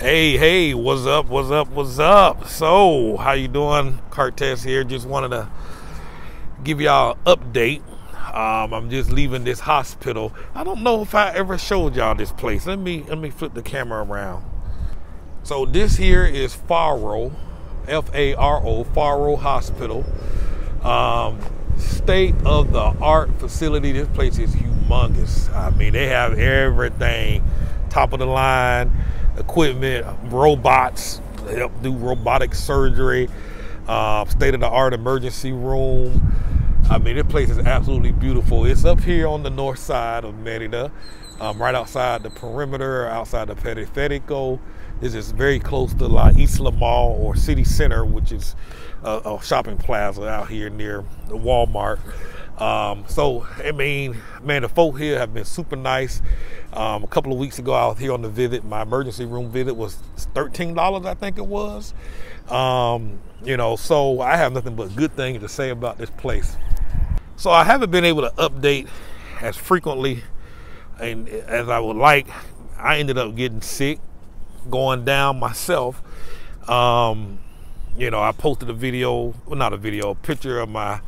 Hey, what's up? So, how you doing? Cartes here. Just wanted to give y'all an update. I'm just leaving this hospital. I don't know if I ever showed y'all this place. Let me flip the camera around. So this here is Faro, F-A-R-O, Faro Hospital. State of the art facility. This place is humongous. I mean, they have everything, top of the line equipment, robots, they help do robotic surgery, state of the art emergency room. I mean, this place is absolutely beautiful. It's up here on the north side of Merida, right outside the perimeter, outside the Periférico. This is very close to La Isla Mall or City Center, which is a shopping plaza out here near the Walmart. So, I mean, man, the folk here have been super nice. A couple of weeks ago, I was here on the visit. My emergency room visit was $13, I think it was. So I have nothing but good things to say about this place. So I haven't been able to update as frequently and as I would like. I ended up getting sick, going down myself. I posted a picture of my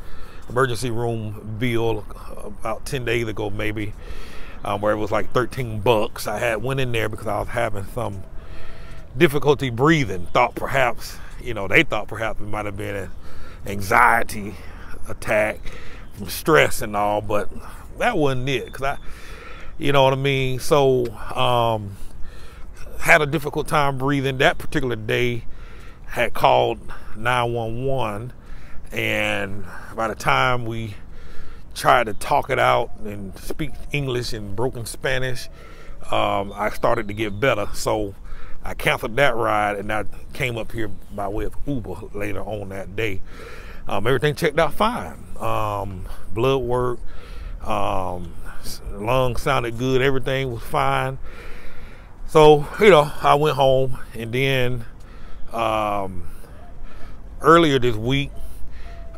emergency room bill about 10 days ago, maybe, where it was like $13. I went in there because I was having some difficulty breathing. They thought perhaps it might have been an anxiety attack from stress and all, but that wasn't it. Cause you know what I mean? So, had a difficult time breathing. That particular day had called 911, and by the time we tried to talk it out and speak English and broken Spanish, I started to get better. So I canceled that ride and I came up here by way of Uber later on that day. Everything checked out fine. Blood work, lungs sounded good, everything was fine. So, I went home, and then earlier this week,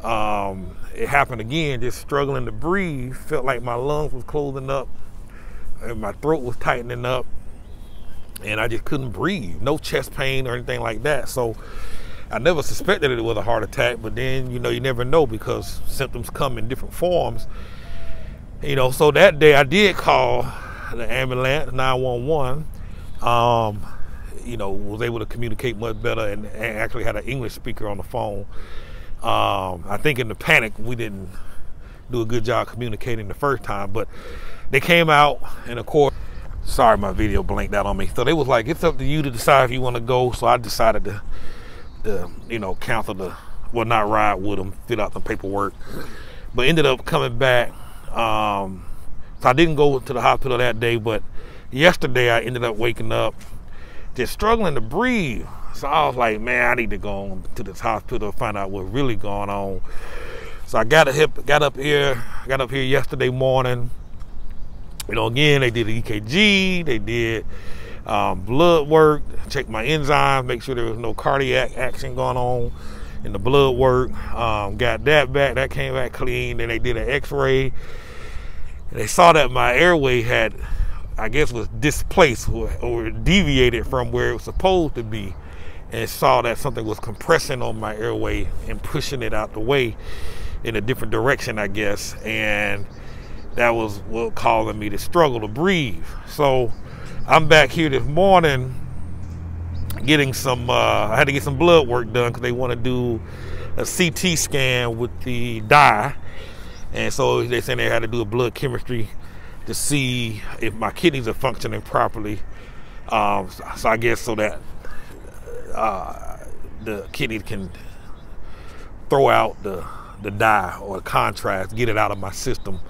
it happened again, just struggling to breathe. Felt like my lungs was closing up and my throat was tightening up, and I just couldn't breathe. No chest pain or anything like that. So I never suspected it was a heart attack, but then, you never know because symptoms come in different forms. So that day I did call the ambulance, 911. Was able to communicate much better and actually had an English speaker on the phone. I think in the panic, we didn't do a good job communicating the first time, but they came out, and of course, sorry, my video blanked out on me. So they was like, it's up to you to decide if you want to go. So I decided to cancel not ride with them, fill out the paperwork, but ended up coming back. So I didn't go to the hospital that day, but yesterday I ended up waking up just struggling to breathe. So I was like, man, I need to go on to this hospital to find out what's really going on. So I got up here yesterday morning. Again, they did the EKG, they did blood work, checked my enzymes, make sure there was no cardiac action going on in the blood work. Got that back, that came back clean. Then they did an x-ray, and they saw that my airway was displaced or deviated from where it was supposed to be, and saw that something was compressing on my airway and pushing it out the way in a different direction, I guess. And that was what causing me to struggle to breathe. So I'm back here this morning getting I had to get some blood work done because they want to do a CT scan with the dye. And so they said they had to do a blood chemistry to see if my kidneys are functioning properly. So I guess so that the kidney can throw out the dye or the contrast, get it out of my system,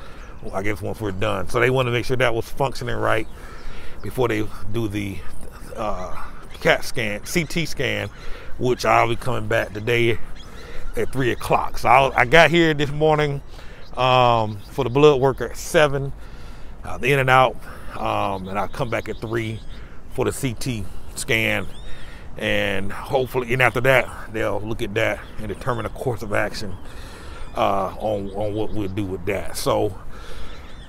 I guess, once we're done. So they want to make sure that was functioning right before they do the CT scan, which I'll be coming back today at 3 o'clock. So I got here this morning for the blood work at 7. In and out, and I'll come back at 3 for the CT scan, and hopefully, and after that, they'll look at that and determine a course of action on what we'll do with that. So,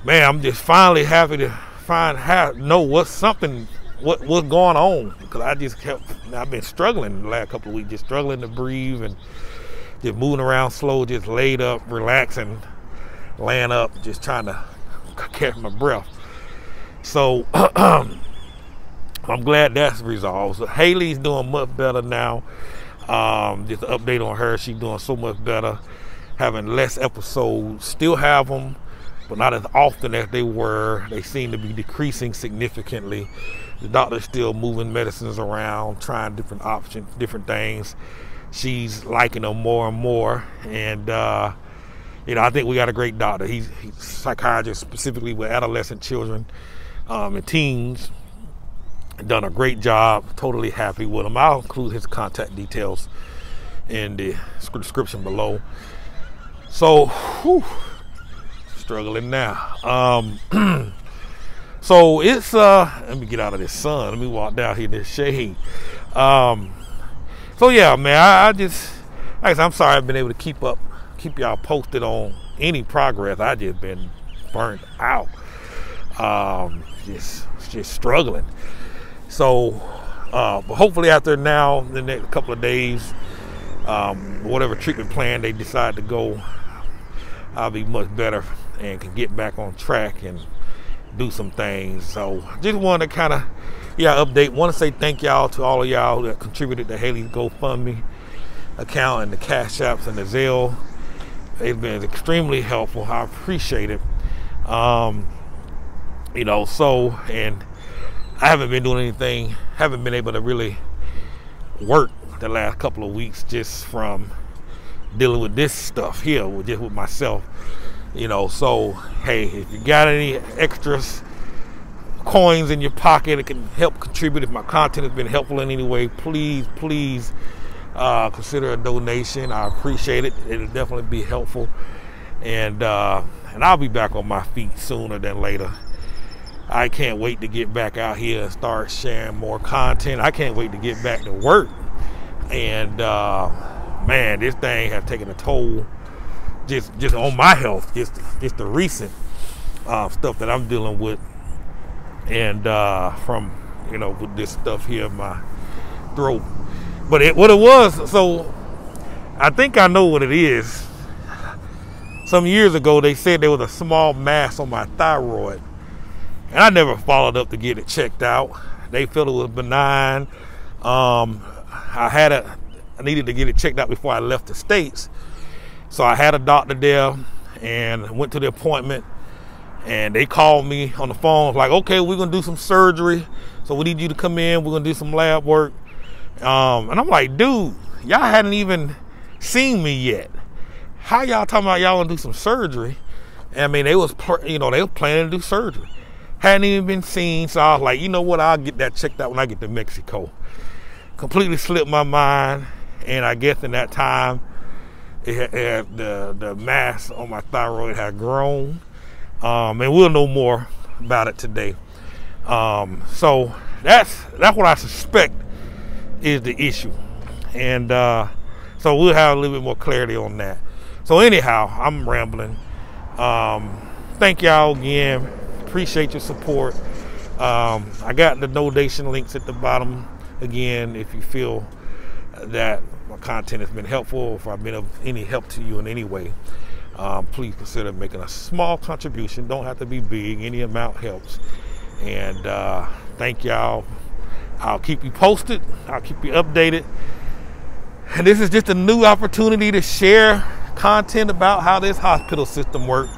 man, I'm just finally happy to know what's something what's going on, because I've been struggling the last couple of weeks, just struggling to breathe and just moving around slow, just laid up, relaxing, laying up, just trying to catch my breath. So I'm glad that's resolved. So Haley's doing much better now. Just an update on her, she's doing so much better, having less episodes, still have them, but not as often as they were. They seem to be decreasing significantly. The doctor's still moving medicines around, trying different options, different things. She's liking them more and more. And, I think we got a great doctor. He's a psychiatrist specifically with adolescent children and teens. Done a great job. Totally happy with him. I'll include his contact details in the description below. So, struggling now. So it's let me get out of this sun. Let me walk down here in this shade. So yeah, man, I just, I'm sorry I've been able to keep y'all posted on any progress. I just been burnt out. Just struggling. So but hopefully after now, the next couple of days, whatever treatment plan they decide to go, I'll be much better and can get back on track and do some things. So just wanted to kind of update. Want to say thank y'all to all of y'all that contributed to Haley's GoFundMe account and the Cash Apps and the Zelle. It's been extremely helpful. I appreciate it. So, and I haven't been doing anything, haven't been able to really work the last couple of weeks, just from dealing with this stuff here, with myself. So hey, if you got any extras coins in your pocket that can help contribute, if my content has been helpful in any way, please consider a donation. I appreciate it. It'll definitely be helpful, and I'll be back on my feet sooner than later. I can't wait to get back out here and start sharing more content. I can't wait to get back to work. And man, this thing has taken a toll just on my health, just the recent stuff that I'm dealing with, and from with this stuff here in my throat. But what it was, so I think I know what it is. Some years ago they said there was a small mass on my thyroid, and I never followed up to get it checked out. They felt it was benign. I needed to get it checked out before I left the States. So I had a doctor there and went to the appointment, and they called me on the phone like, okay, we're gonna do some surgery, so we need you to come in, we're gonna do some lab work. And I'm like, dude, y'all hadn't even seen me yet. How y'all talking about y'all gonna do some surgery? And I mean, they was planning to do surgery. Hadn't even been seen, so I was like, you know what, I'll get that checked out when I get to Mexico. Completely slipped my mind, and I guess in that time, the mass on my thyroid had grown, and we'll know more about it today. So that's what I suspect is the issue, and so we'll have a little bit more clarity on that. So anyhow, I'm rambling. Thank y'all again. Appreciate your support. I got the donation links at the bottom again if you feel that my content has been helpful, or if I've been of any help to you in any way. Please consider making a small contribution. Don't have to be big. Any amount helps. And thank y'all. I'll keep you posted. I'll keep you updated. And this is just a new opportunity to share content about how this hospital system works.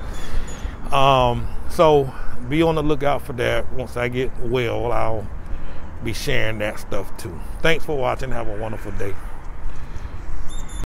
So be on the lookout for that. Once I get well, I'll be sharing that stuff too. Thanks for watching. Have a wonderful day.